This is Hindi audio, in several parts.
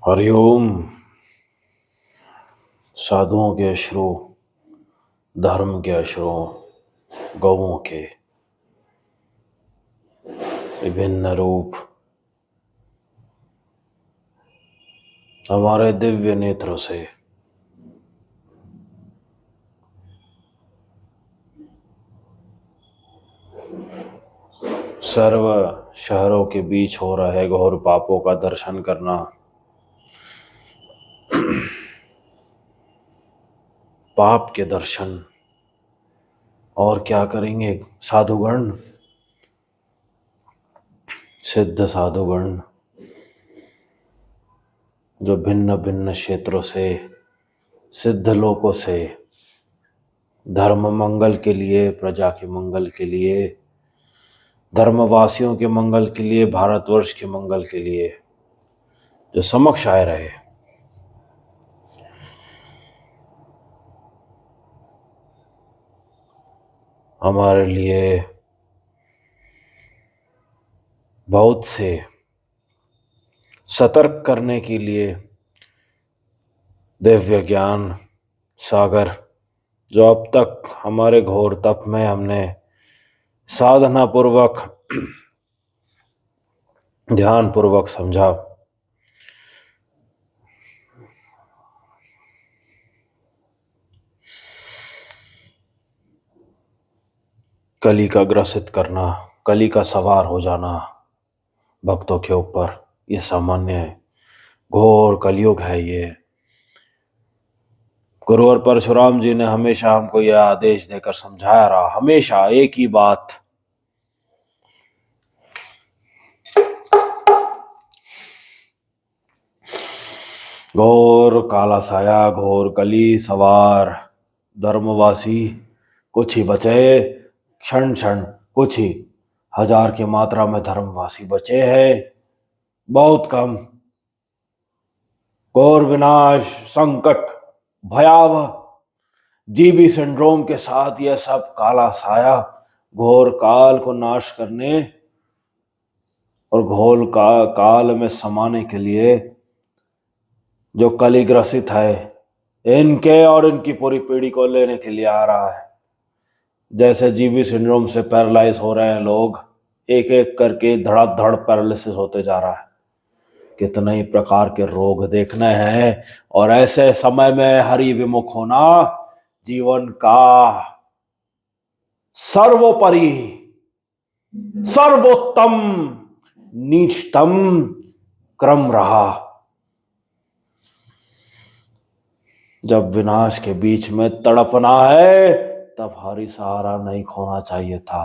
हरिओम। साधुओं के अश्रु, धर्म के अश्रु, गौओं के विभिन्न रूप हमारे दिव्य नेत्र से सर्व शहरों के बीच हो रहे घोर पापों का दर्शन करना, पाप के दर्शन। और क्या करेंगे साधुगण, सिद्ध साधुगण जो भिन्न भिन्न क्षेत्रों से, सिद्ध लोकों से धर्म मंगल के लिए, प्रजा के मंगल के लिए, धर्मवासियों के मंगल के लिए, भारतवर्ष के मंगल के लिए जो समक्ष आए रहे, हमारे लिए बहुत से सतर्क करने के लिए दिव्य ज्ञान सागर जो अब तक हमारे घोर तप में हमने साधना पूर्वक, ध्यान पूर्वक समझा, कली का ग्रसित करना, कली का सवार हो जाना भक्तों के ऊपर, ये सामान्य है। घोर कलयुग है ये। गुरुवर परशुराम जी ने हमेशा हमको यह आदेश देकर समझाया रहा, हमेशा एक ही बात, घोर काला साया, घोर कली सवार धर्मवासी कुछ ही बचे, क्षण क्षण कुछ ही हजार की मात्रा में धर्मवासी बचे हैं, बहुत कम। घोर विनाश, संकट, भयावह जीबी सिंड्रोम के साथ यह सब काला साया घोर काल को नाश करने और घोर काल में समाने के लिए जो कली ग्रसित है, इनके और इनकी पूरी पीढ़ी को लेने के लिए आ रहा है। जैसे जीबी सिंड्रोम से पैरालाइज हो रहे हैं लोग, एक एक करके धड़ाधड़ पैरालिसिस होते जा रहा है। कितने ही प्रकार के रोग देखने हैं, और ऐसे समय में हरि विमुख होना जीवन का सर्वोपरि, सर्वोत्तम, नीचतम क्रम रहा। जब विनाश के बीच में तड़पना है तब हरि सहारा नहीं खोना चाहिए था।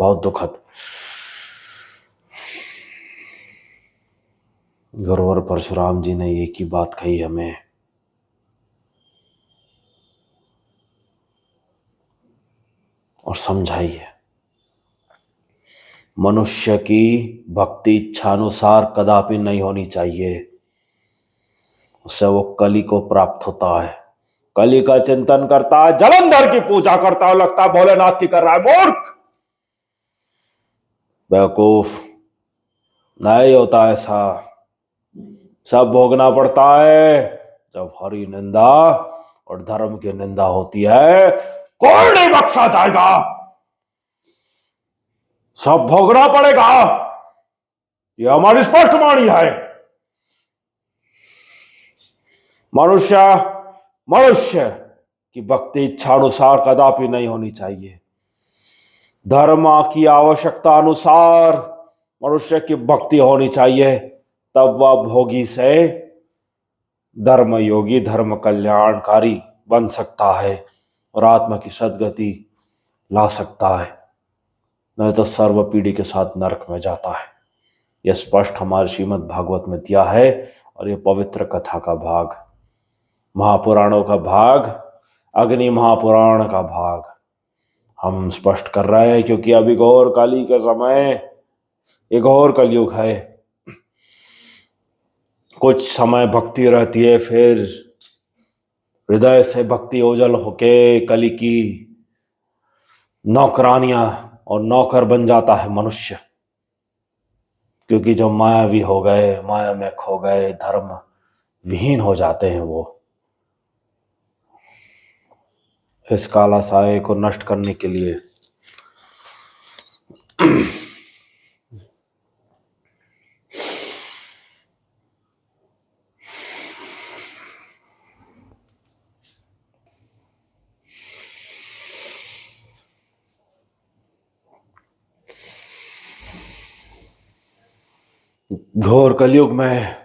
बहुत दुखद। गुरुवर परशुराम जी ने एक ही बात कही हमें, और समझाई है, मनुष्य की भक्ति इच्छानुसार कदापि नहीं होनी चाहिए, उससे वो कली को प्राप्त होता है। कली का चिंतन करता है, जलंधर की पूजा करता है, लगता है भोलेनाथ की कर रहा है। मूर्ख, बेवकूफ, नहीं होता ऐसा। सब भोगना पड़ता है। जब हरि निंदा और धर्म की निंदा होती है, कोई नहीं बख्शा जाएगा, सब भोगना पड़ेगा। यह हमारी स्पष्ट वाणी है। मनुष्य मनुष्य की भक्ति इच्छानुसार कदापि नहीं होनी चाहिए। धर्म की आवश्यकता अनुसार मनुष्य की भक्ति होनी चाहिए, तब वह भोगी से धर्म योगी, धर्म कल्याणकारी बन सकता है और आत्मा की सदगति ला सकता है, नहीं तो सर्व पीढ़ी के साथ नरक में जाता है। यह स्पष्ट हमारे श्रीमद् भागवत में दिया है, और यह पवित्र कथा का भाग, महापुराणों का भाग, अग्नि महापुराण का भाग हम स्पष्ट कर रहे हैं, क्योंकि अभी घोर काली का समय, ये घोर कलयुग है। कुछ समय भक्ति रहती है, फिर हृदय से भक्ति ओझल होके कली की नौकरानियां और नौकर बन जाता है मनुष्य, क्योंकि जो मायावी हो गए, माया में खो गए, धर्म विहीन हो जाते हैं, वो इस काला साये को नष्ट करने के लिए घोर कलयुग में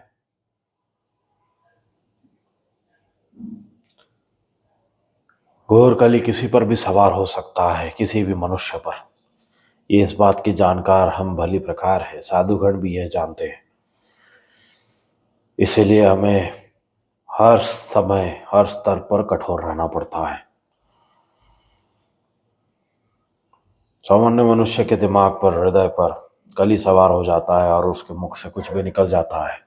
घोर कली किसी पर भी सवार हो सकता है, किसी भी मनुष्य पर। ये इस बात की जानकार हम भली प्रकार है, साधुगण भी यह जानते हैं। इसीलिए हमें हर समय हर स्तर पर कठोर रहना पड़ता है। सामान्य मनुष्य के दिमाग पर, हृदय पर कली सवार हो जाता है और उसके मुख से कुछ भी निकल जाता है।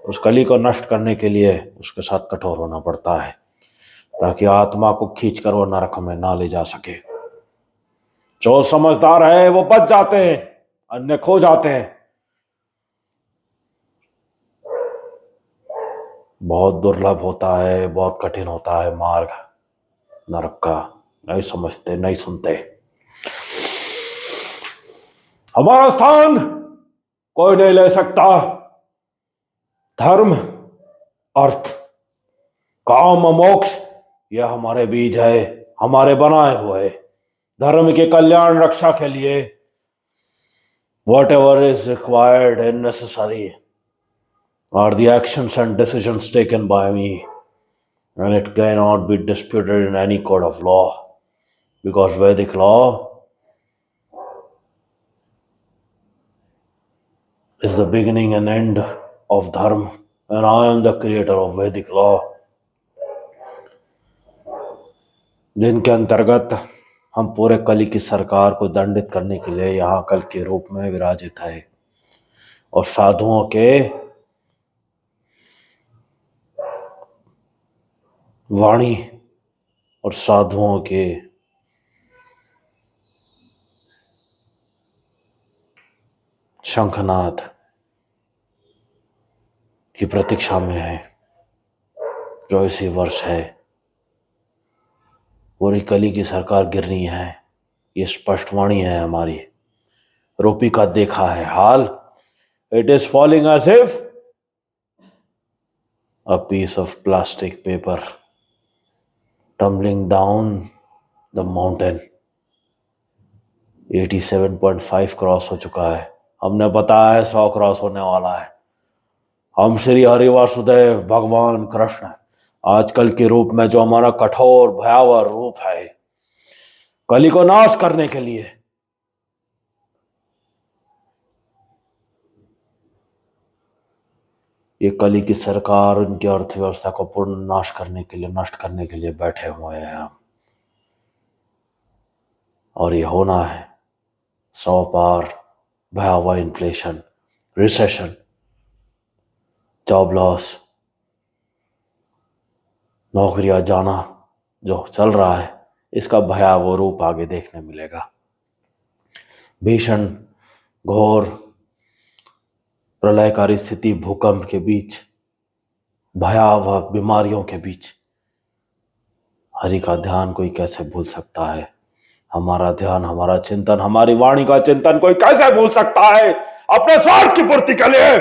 उस कली को नष्ट करने के लिए उसके साथ कठोर होना पड़ता है, ताकि आत्मा को खींचकर वो नरक में ना ले जा सके। जो समझदार है वो बच जाते हैं, अन्य खो जाते हैं। बहुत दुर्लभ होता है, बहुत कठिन होता है मार्ग नरक का। नहीं समझते, नहीं सुनते। हमारा स्थान कोई नहीं ले सकता। धर्म, अर्थ, काम, मोक्ष, यह हमारे बीज है, हमारे बनाए हुए। धर्म के कल्याण रक्षा के लिए whatever is required and necessary are the actions and decisions taken by me, and it cannot be disputed in any court of law, because Vedic law is the beginning and end of dharma, and I am the creator of Vedic law, जिनके अंतर्गत हम पूरे कली की सरकार को दंडित करने के लिए यहाँ कल के रूप में विराजित है, और साधुओं के वाणी और साधुओं के शंखनाद की प्रतीक्षा में है। जो इसी वर्ष है, पूरी कली की सरकार गिरनी है, ये स्पष्ट वाणी है हमारी। रूपी का देखा है हाल। It is falling as if a piece of plastic paper tumbling down the mountain. 87.5 cross हो चुका है। हमने बताया है 100 क्रॉस होने वाला है। हम श्री हरि वासुदेव भगवान कृष्ण आजकल के रूप में, जो हमारा कठोर भयावह रूप है कली को नाश करने के लिए, ये कली की सरकार उनकी अर्थव्यवस्था को पूर्ण नाश करने के लिए, नष्ट करने के लिए बैठे हुए हैं हम। और ये होना है 100 पार भयावह इन्फ्लेशन, रिसेशन, जॉब लॉस, नौकरियां जाना जो चल रहा है, इसका भयावह रूप आगे देखने मिलेगा। भीषण घोर प्रलयकारी स्थिति, भूकंप के बीच, भयावह बीमारियों के बीच हरि का ध्यान कोई कैसे भूल सकता है? हमारा ध्यान, हमारा चिंतन, हमारी वाणी का चिंतन कोई कैसे भूल सकता है अपने स्वार्थ की पूर्ति के लिए?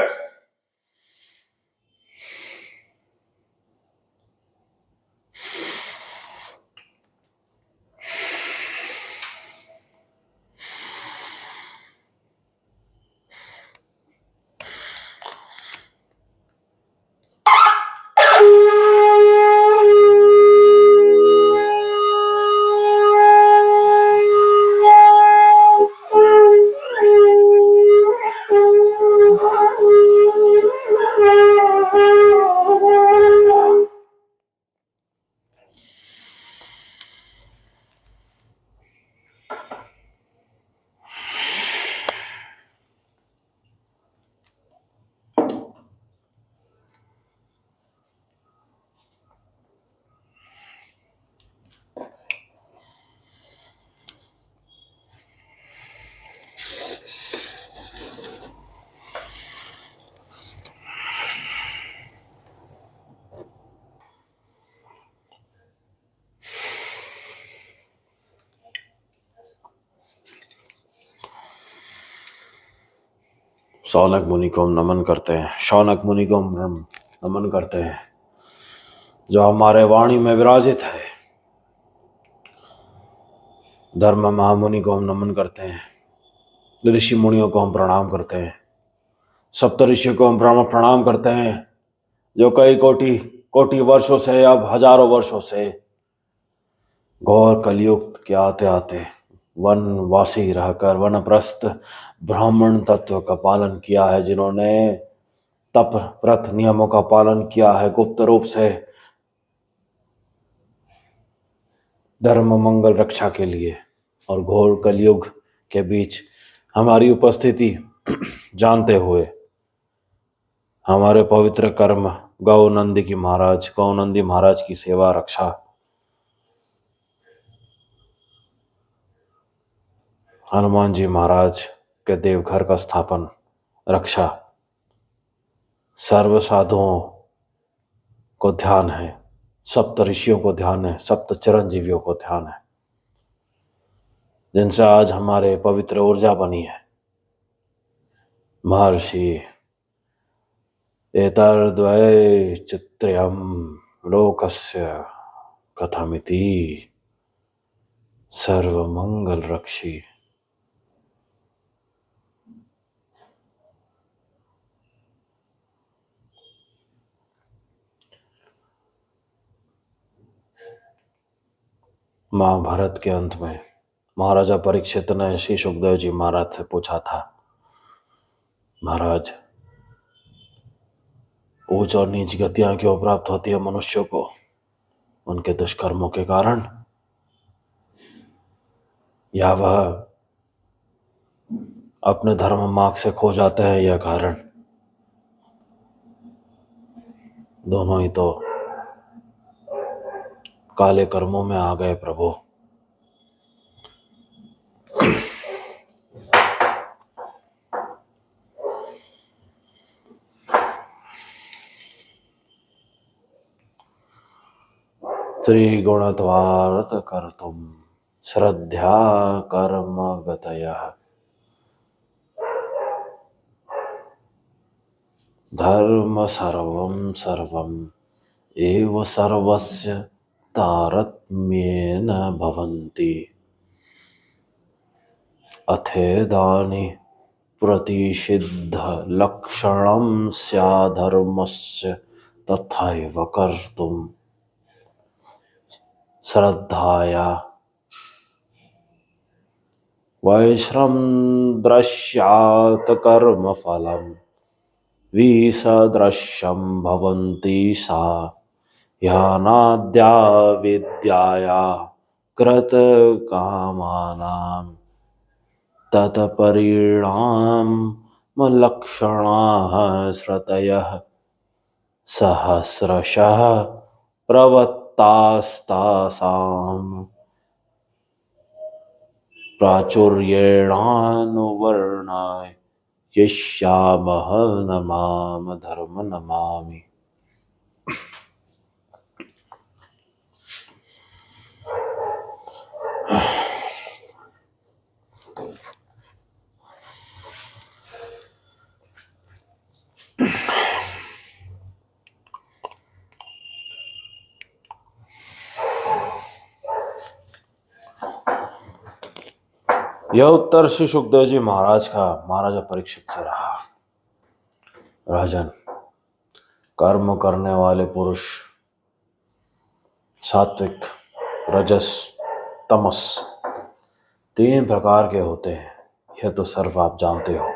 शौनक मुनि को हम नमन करते हैं, शौनक मुनि को हम नमन करते हैं जो हमारे वाणी में विराजित है। धर्म महामुनि को हम नमन करते हैं, ऋषि मुनियों को हम प्रणाम करते हैं, सप्त ऋषियों को हम प्रणाम करते हैं जो कई कोटि कोटि वर्षों से, अब हजारों वर्षों से घोर कलयुग के आते आते वनवासी रहकर वनप्रस्थ ब्राह्मण तत्व का पालन किया है, जिन्होंने तप व्रत नियमों का पालन किया है, गुप्त रूप से धर्म मंगल रक्षा के लिए, और घोर कलयुग के बीच हमारी उपस्थिति जानते हुए हमारे पवित्र कर्म गौनंदी महाराज की सेवा रक्षा, हनुमान जी महाराज के देवघर का स्थापन रक्षा, सर्व साधुओं को ध्यान है, सप्त ऋषियों को ध्यान है, सप्त चिरंजीवियों को ध्यान है, जिनसे आज हमारे पवित्र ऊर्जा बनी है। महर्षि एतद्वै चित्र्यं लोकस्य कथमिति सर्वमंगल रक्षी। महाभारत के अंत में महाराजा परीक्षित ने श्री सुखदेव जी महाराज से पूछा था, महाराज ऊंच और नीच गतियां क्यों प्राप्त होती है मनुष्यों को? उनके दुष्कर्मों के कारण, या वह अपने धर्म मार्ग से खो जाते हैं, यह कारण? दोनों ही तो काले कर्मों में आ गए प्रभु। त्रिगुणत्वार्थ कर्तुम श्रद्धा कर्म गतयः धर्म सर्वं सर्वं एव सर्वस्य तारतम्येन भवन्ति अथेदानि प्रतिषिद्ध लक्षणं स्याद्धर्मस्य तथैव कर्तुम् श्रद्धाया वैश्रमदृश्यात् कर्मफलं विसदृशं भवन्ति सा ह्यानाद्या विद्याया कृतकामानां तत्परिणामलक्षणाः श्रुतयः सहस्रशः प्रवत्तास्तासाम् प्राचुर्येणानुवर्णयिष्यामः नमाम धर्म नमामि। यह उत्तर श्री सुखदेव जी महाराज का महाराजा परीक्षित से रहा। राजन, कर्म करने वाले पुरुष सात्विक, रजस, तमस 3 प्रकार के होते हैं, यह तो सर्व आप जानते हो,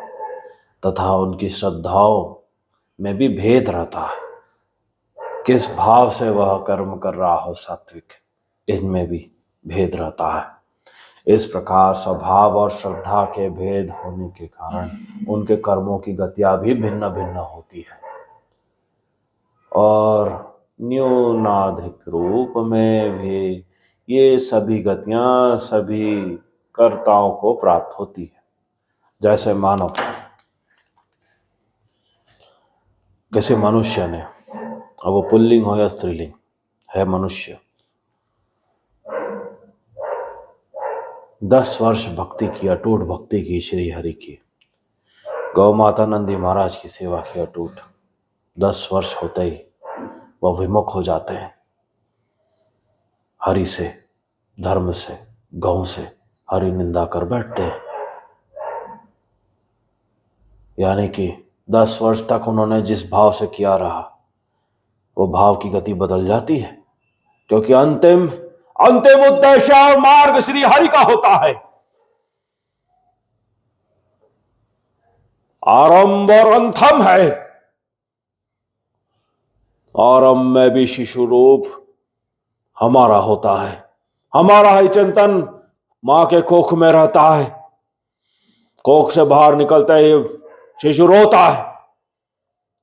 तथा उनकी श्रद्धाओं में भी भेद रहता है। किस भाव से वह कर्म कर रहा हो, सात्विक, इनमें भी भेद रहता है। इस प्रकार स्वभाव और श्रद्धा के भेद होने के कारण उनके कर्मों की गतियां भी भिन्न भिन्न होती है, और न्यूनाधिक रूप में भी ये सभी गतियां सभी कर्ताओं को प्राप्त होती है। जैसे मानो किसी मनुष्य ने, अब वो पुल्लिंग हो या स्त्रीलिंग है, मनुष्य 10 वर्ष भक्ति की, अटूट भक्ति की श्री हरि की, गौ माता नंदी महाराज की सेवा की अटूट 10 वर्ष होते ही वह विमुख हो जाते हैं। हरि से, धर्म से, गौ से हरि निंदा कर बैठते हैं। यानी कि 10 वर्ष तक उन्होंने जिस भाव से किया रहा, वो भाव की गति बदल जाती है, क्योंकि अंतिम अंतिम उद्देश्य और मार्ग श्री हरि का होता है। आरंभ और अंतम है। आरंभ में भी शिशु रूप हमारा होता है, हमारा ही चिंतन मां के कोख में रहता है। कोख से बाहर निकलते ही शिशु रोता है,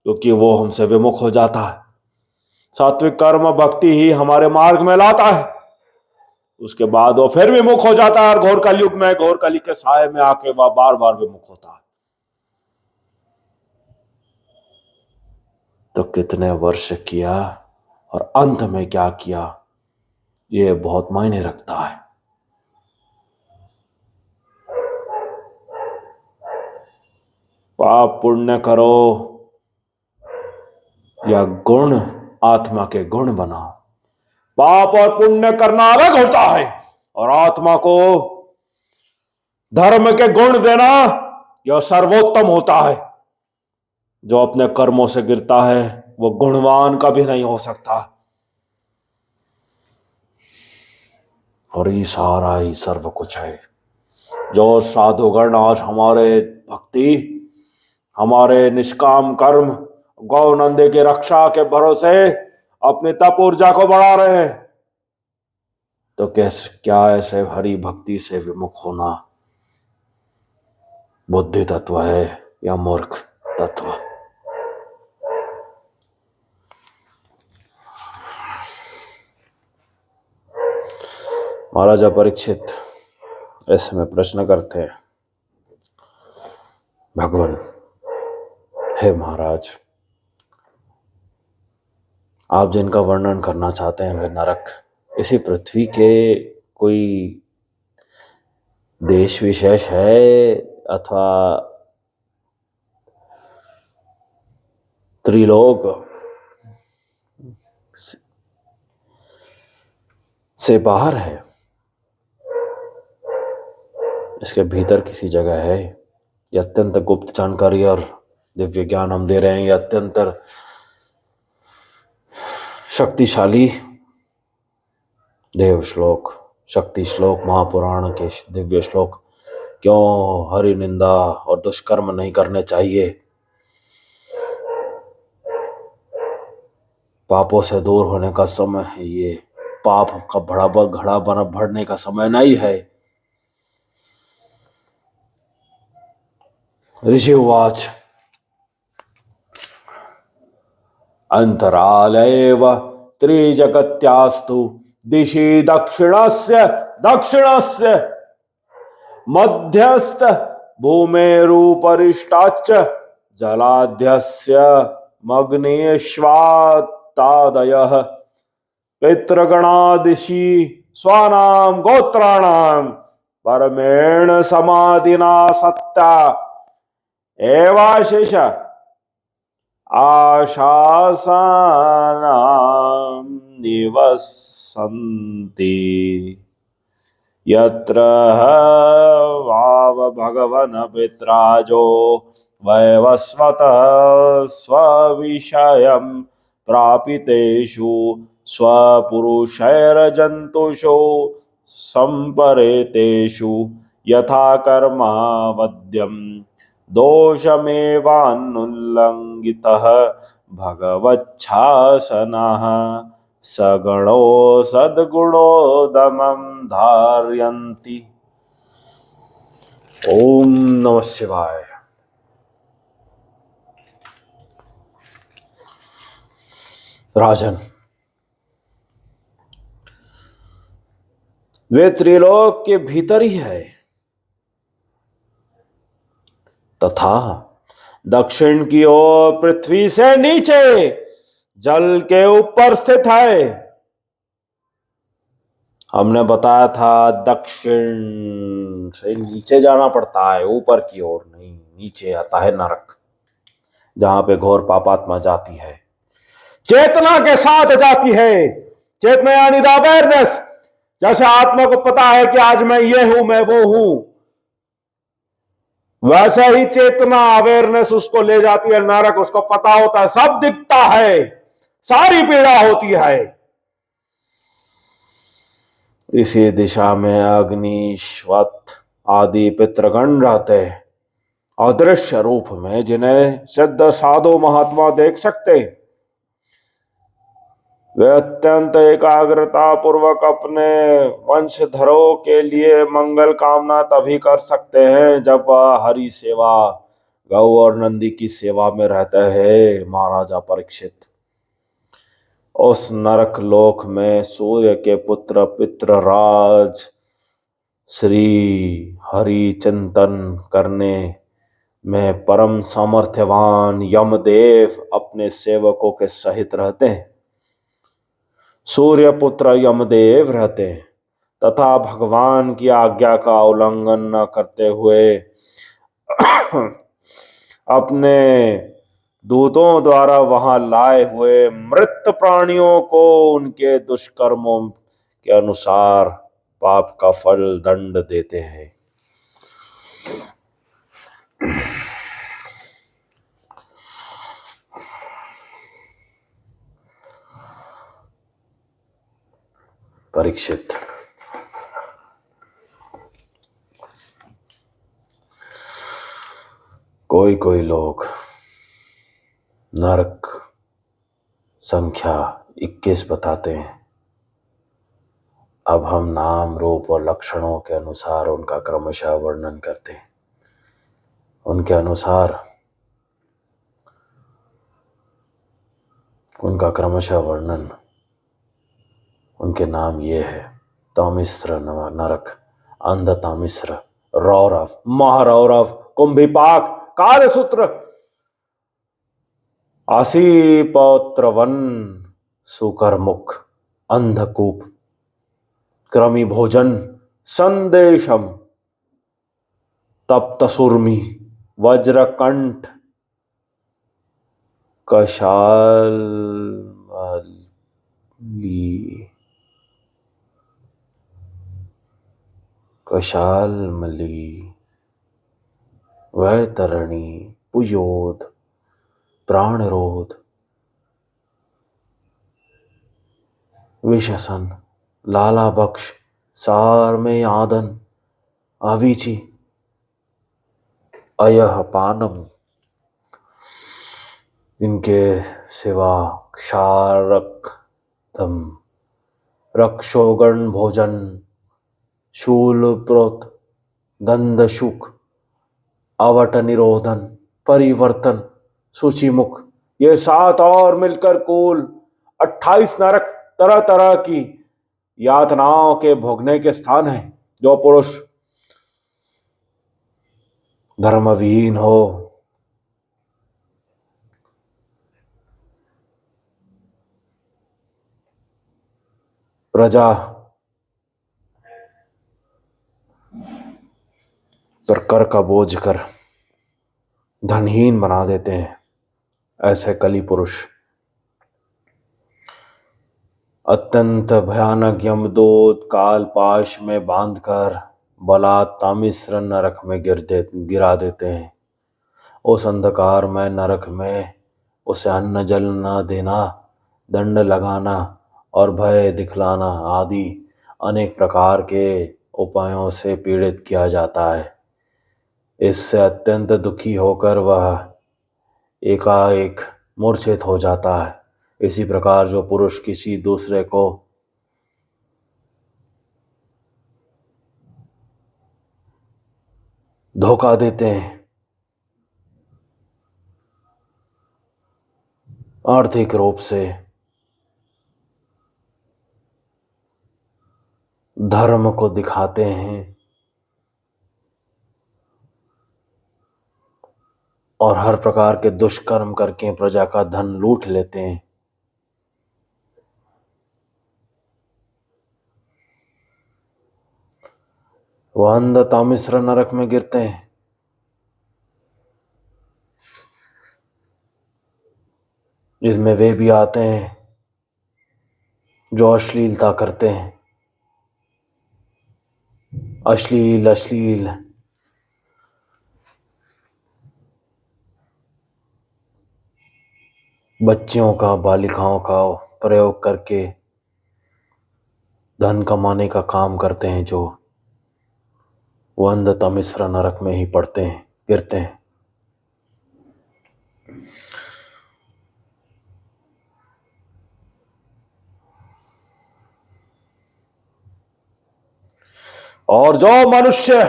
क्योंकि वो हमसे विमुख हो जाता है। सात्विक कर्म भक्ति ही हमारे मार्ग में लाता है। उसके बाद वो फिर विमुख हो जाता है और घोर कलयुग में, घोर कली के साए में आके वह बार बार विमुख होता है। तो कितने वर्ष किया और अंत में क्या किया, ये बहुत मायने रखता है। पाप पुण्य करो या गुण आत्मा के गुण बनाओ, पाप और पुण्य करना अलग होता है, और आत्मा को धर्म के गुण देना यह सर्वोत्तम होता है। जो अपने कर्मों से गिरता है वो गुणवान कभी नहीं हो सकता। और ये सारा ही सर्व कुछ है। जो साधुगण आज हमारे भक्ति, हमारे निष्काम कर्म, गौ नंदे की रक्षा के भरोसे अपनी तप ऊर्जा को बढ़ा रहे हैं, तो कैसे क्या ऐसे हरि भक्ति से विमुख होना बुद्धि तत्व है या मूर्ख तत्व? महाराजा परीक्षित ऐसे में प्रश्न करते हैं, भगवान, हे महाराज, आप जिनका वर्णन करना चाहते हैं वे नरक इसी पृथ्वी के कोई देश विशेष है अथवा त्रिलोक से बाहर है? इसके भीतर किसी जगह है? यह अत्यंत गुप्त जानकारी और दिव्य ज्ञान हम दे रहे हैं। यह अत्यंत शक्तिशाली देव श्लोक, शक्ति श्लोक, महापुराण के दिव्य श्लोक। क्यों हरि निंदा और दुष्कर्म नहीं करने चाहिए? पापों से दूर होने का समय है ये, पाप का घड़ा भरने का समय नहीं है। ऋषि उवाच अंतरालयेव त्रिजगत्यास्तु दिशि दक्षिणस्य मध्यस्थ भूमेरुपरिष्टाच्च जलाध्यस्य मग्नेश्वात्तादयः पितृगणादिशि स्वानां गोत्राणां परमेण समाधिना सत्ता एवाशेष आशासानां निवसन्ति यत्र वाव भगवन पित्राजो वैवस्वतः स्वविषयं प्रापितेषु स्वपुरुषैर्जन्तुषु संपरेतेषु यथा कर्मावद्यं दोषमेवानुल्लङ्घितः भगवच्छासनः सगुणो सद्गुणो दमं धारयन्ति। ओम नमः शिवाय। राजन, वे त्रिलोक के भीतर ही है तथा दक्षिण की ओर पृथ्वी से नीचे जल के ऊपर स्थित है। हमने बताया था दक्षिण से नीचे जाना पड़ता है, ऊपर की ओर नहीं। नीचे आता है नरक, जहां पे घोर पापात्मा जाती है, चेतना के साथ जाती है। चेतना यानी द अवेयरनेस। जैसे आत्मा को पता है कि आज मैं ये हूं, मैं वो हूं, वैसा ही चेतना अवेयरनेस उसको ले जाती है नरक। उसको पता होता है, सब दिखता है, सारी पीड़ा होती है। इसी दिशा में अग्निश्वत आदि पितृगण रहते हैं, अदृश्य रूप में, जिन्हें सिद्ध साधु महात्मा देख सकते। वे अत्यंत एकाग्रता पूर्वक अपने वंशधरों के लिए मंगल कामना तभी कर सकते हैं जब वह हरि सेवा, गौ और नंदी की सेवा में रहते हैं। महाराजा परीक्षित, उस नरक लोक में सूर्य के पुत्र पितृराज श्री हरि चिंतन करने में परम सामर्थ्यवान यमदेव अपने सेवकों के सहित रहते हैं। सूर्य पुत्र यमदेव रहते हैं तथा भगवान की आज्ञा का उल्लंघन न करते हुए अपने दूतों द्वारा वहां लाए हुए मृत प्राणियों को उनके दुष्कर्मों के अनुसार पाप का फल दंड देते हैं। परीक्षित, कोई कोई लोग नरक संख्या 21 बताते हैं। अब हम नाम रूप और लक्षणों के अनुसार उनका क्रमशः वर्णन करते हैं। उनके अनुसार उनका क्रमशः वर्णन, उनके नाम ये है: तामिश्र नरक, अंध तामिश्र, रौरव, महारौरव, कुंभिपाक, कालसूत्र, आसीपौत्रवन, सुकरमुख, अंधकूप, क्रमी भोजन, संदेशम, तप्तसुर्मी, वज्रकंठ, कशालमली, वैतरणी, पुयोध, प्राणरोध, विशसन, लाला बख्श, सार में आदन, अवीची, अयह पानम। इनके सिवा क्षारक दम, रक्षोगण भोजन, शूलप्रोत, दंदशुक, अवट निरोधन, परिवर्तन, सूचिमुख, ये 7 और मिलकर कुल 28 नरक तरह तरह की यातनाओं के भोगने के स्थान हैं। जो पुरुष धर्मविहीन हो, प्रजा पर कर का बोझ कर धनहीन बना देते हैं, ऐसे कली पुरुष अत्यंत भयानक यमदूत कालपाश में बांधकर बलात् तामिश्र नरक में गिरा देते हैं। उस अंधकार में नरक में उसे अन्न जल न देना, दंड लगाना और भय दिखलाना आदि अनेक प्रकार के उपायों से पीड़ित किया जाता है। इससे अत्यंत दुखी होकर वह एकाएक मूर्छित हो जाता है। इसी प्रकार जो पुरुष किसी दूसरे को धोखा देते हैं, आर्थिक रूप से, धर्म को दिखाते हैं और हर प्रकार के दुष्कर्म करके प्रजा का धन लूट लेते हैं, वह अंध तामिश्र नरक में गिरते हैं। इसमें वे भी आते हैं जो अश्लीलता करते हैं, अश्लील अश्लील बच्चियों का, बालिकाओं का प्रयोग करके धन कमाने का काम करते हैं, जो वो अंधता मिश्र नरक में ही पड़ते हैं, गिरते हैं। और जो मनुष्य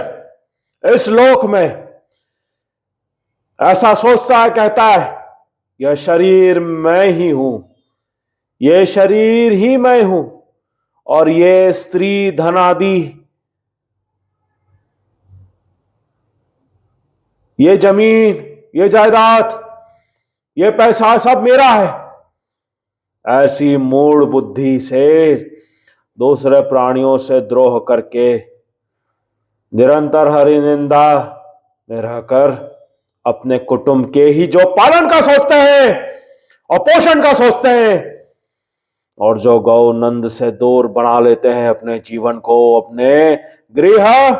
इस लोक में ऐसा सोचता है, कहता है यह शरीर मैं ही हूं, ये शरीर ही मैं हूं, और ये स्त्री धन आदि, ये जमीन, ये जायदाद, ये पैसा सब मेरा है, ऐसी मूढ़ बुद्धि से दूसरे प्राणियों से द्रोह करके निरंतर हरि निंदा में रहकर अपने कुटुंब के ही जो पालन का सोचते हैं और पोषण का सोचते हैं, और जो गौ नंद से दूर बना लेते हैं अपने जीवन को, अपने गृह,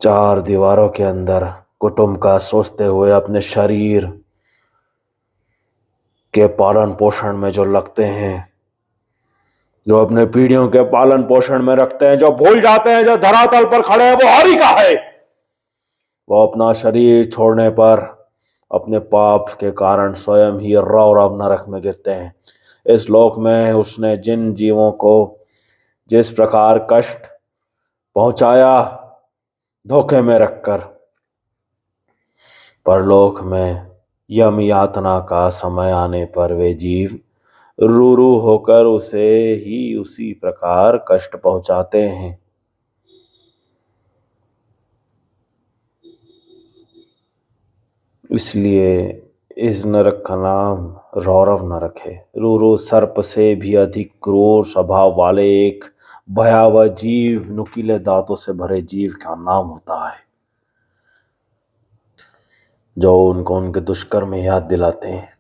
चार दीवारों के अंदर कुटुंब का सोचते हुए अपने शरीर के पालन पोषण में जो लगते हैं, जो अपने पीढ़ियों के पालन पोषण में रखते हैं, जो भूल जाते हैं जो धरातल पर खड़े हैं वो हरि का है, वो अपना शरीर छोड़ने पर अपने पाप के कारण स्वयं ही रौ रव नरक में गिरते हैं। इस लोक में उसने जिन जीवों को जिस प्रकार कष्ट पहुंचाया धोखे में रखकर, परलोक में यम यातना का समय आने पर वे जीव रू रू होकर उसे ही उसी प्रकार कष्ट पहुंचाते हैं। इसलिए इस नरक का नाम रौरव नरक है। रूरू सर्प से भी अधिक क्रूर स्वभाव वाले एक भयावह जीव, नुकीले दांतों से भरे जीव का नाम होता है, जो उनको उनके दुष्कर्म याद दिलाते हैं।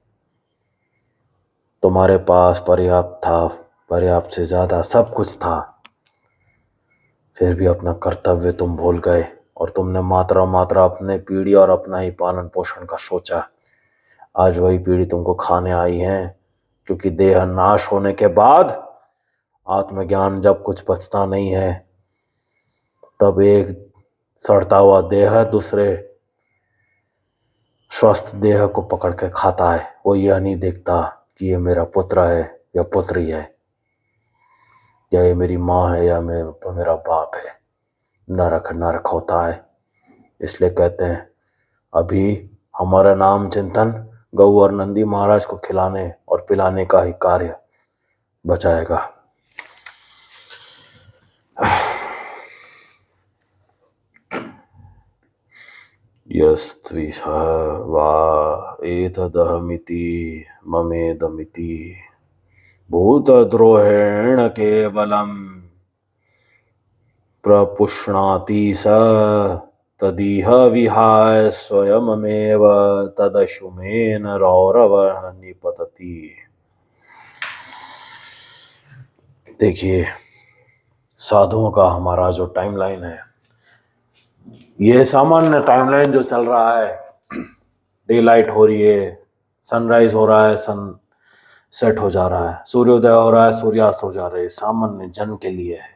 तुम्हारे पास पर्याप्त था, पर्याप्त से ज्यादा सब कुछ था, फिर भी अपना कर्तव्य तुम भूल गए और तुमने मात्रा मात्रा अपने पीढ़ी और अपना ही पालन पोषण का सोचा। आज वही पीढ़ी तुमको खाने आई है, क्योंकि देह नाश होने के बाद आत्मज्ञान जब कुछ बचता नहीं है, तब एक सड़ता हुआ देह दूसरे स्वस्थ देह को पकड़ के खाता है। वो यह नहीं देखता कि ये मेरा पुत्र है या पुत्री है, या ये मेरी माँ है या मेरा बाप है। नरक नरक होता है। इसलिए कहते हैं अभी हमारा नाम चिंतन गौ और नंदी महाराज को खिलाने और पिलाने का ही कार्य बचाएगा। यस्त्विषः वा एतदहमिति ममेदमिति भूतद्रोहेण केवलम् प्रपुष्णाति स तदिह विहाय स्वयमेव तदशुमेन रौरवः निपतति। देखिए, साधुओं का हमारा जो टाइमलाइन है, ये सामान्य टाइमलाइन जो चल रहा है, डे लाइट हो रही है, सनराइज हो रहा है, सन सेट हो जा रहा है, सूर्योदय हो रहा है, सूर्यास्त हो जा रहे हैं, सामान्य जन के लिए है।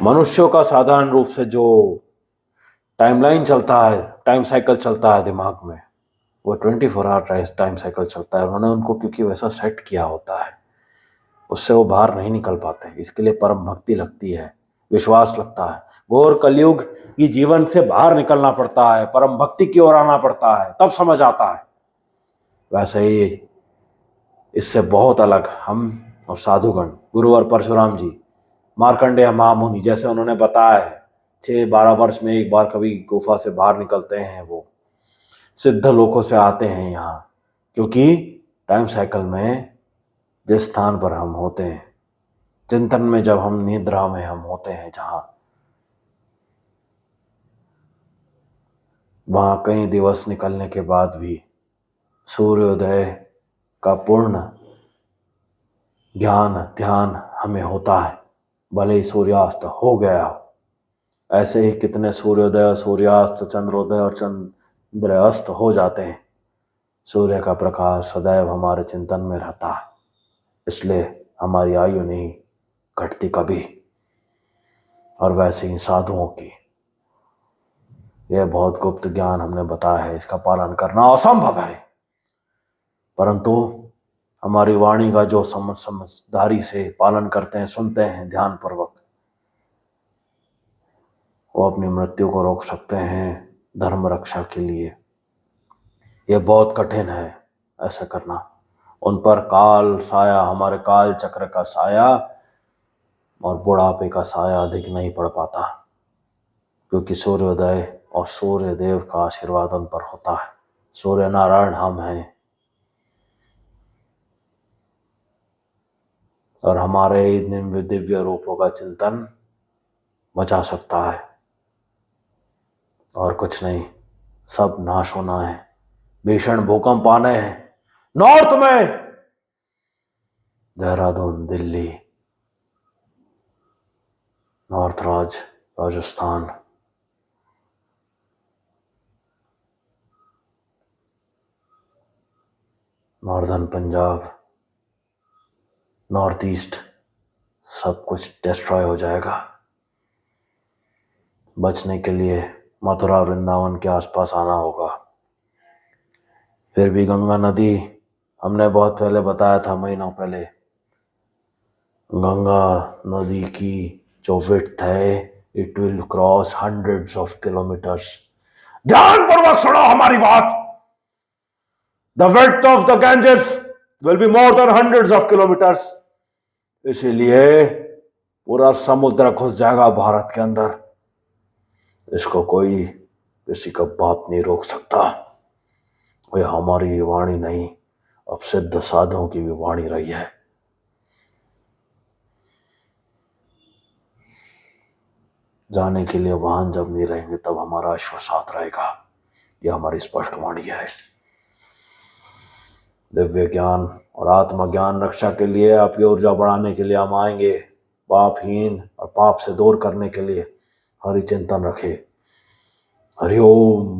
मनुष्यों का साधारण रूप से जो टाइमलाइन चलता है, टाइम साइकिल चलता है दिमाग में, वो 24 आवर टाइम साइकिल चलता है। उन्होंने उनको क्योंकि वैसा सेट किया होता है, उससे वो बाहर नहीं निकल पाते। इसके लिए परम भक्ति लगती है, विश्वास लगता है। घोर कलयुग की जीवन से बाहर निकलना पड़ता है, परम भक्ति की ओर आना पड़ता है, तब समझ आता है। वैसे ही इससे बहुत अलग हम और साधुगण, गुरुवर परशुराम जी, मार्कंडेय महामुनि, जैसे उन्होंने बताया है 6-12 वर्ष में एक बार कभी गुफा से बाहर निकलते हैं, वो सिद्ध लोकों से आते हैं यहाँ, क्योंकि टाइम साइकिल में जिस स्थान पर हम होते हैं, चिंतन में जब हम निद्रा में हम होते हैं, जहाँ वहाँ कई दिवस निकलने के बाद भी सूर्योदय का पूर्ण ज्ञान ध्यान हमें होता है, भले ही सूर्यास्त हो गया हो। ऐसे ही कितने सूर्योदय, सूर्यास्त, चंद्रोदय और चंद्रास्त हो जाते हैं। सूर्य का प्रकाश सदैव हमारे चिंतन में रहता है, इसलिए हमारी आयु नहीं घटती कभी। और वैसे ही साधुओं की, यह बहुत गुप्त ज्ञान हमने बताया है, इसका पालन करना असंभव है, परंतु हमारी वाणी का जो समझदारी से पालन करते हैं, सुनते हैं ध्यान पूर्वक, वो अपनी मृत्यु को रोक सकते हैं धर्म रक्षा के लिए। यह बहुत कठिन है ऐसा करना। उन पर काल साया, हमारे काल चक्र का साया और बुढ़ापे का साया अधिक नहीं पड़ पाता, क्योंकि सूर्योदय और सूर्य देव का आशीर्वाद उन पर होता है। सूर्य नारायण हम हैं, और हमारे इन दिव्य रूपों का चिंतन बचा सकता है, और कुछ नहीं। सब नाश होना है। भीषण भूकंप आने हैं नॉर्थ में, Dehradun, Delhi, north Rajasthan, northern Punjab, north east, सब कुछ डिस्ट्रॉय हो जाएगा। बचने के लिए मथुरा वृंदावन के आसपास आना होगा। फिर भी गंगा नदी, हमने बहुत पहले बताया था, महीनों पहले, गंगा नदी की जो विड्थ है, it will cross hundreds of kilometres. ध्यानपूर्वक सुनो हमारी बात। The width of the Ganges will be more than hundreds of kilometres. इसीलिए पूरा समुद्र घुस जाएगा भारत के अंदर। इसको कोई, किसी का बाप नहीं रोक सकता। वह हमारी वाणी नहीं, अब सिद्ध साधुओं की भी वाणी रही है। जाने के लिए वाहन जब नहीं रहेंगे तब हमारा अश्व साथ रहेगा, यह हमारी स्पष्ट वाणी है। दिव्य ज्ञान और आत्मज्ञान रक्षा के लिए, आपकी ऊर्जा बढ़ाने के लिए हम आएंगे। पापहीन और पाप से दूर करने के लिए हरि चिंतन रखे। हरि ओम।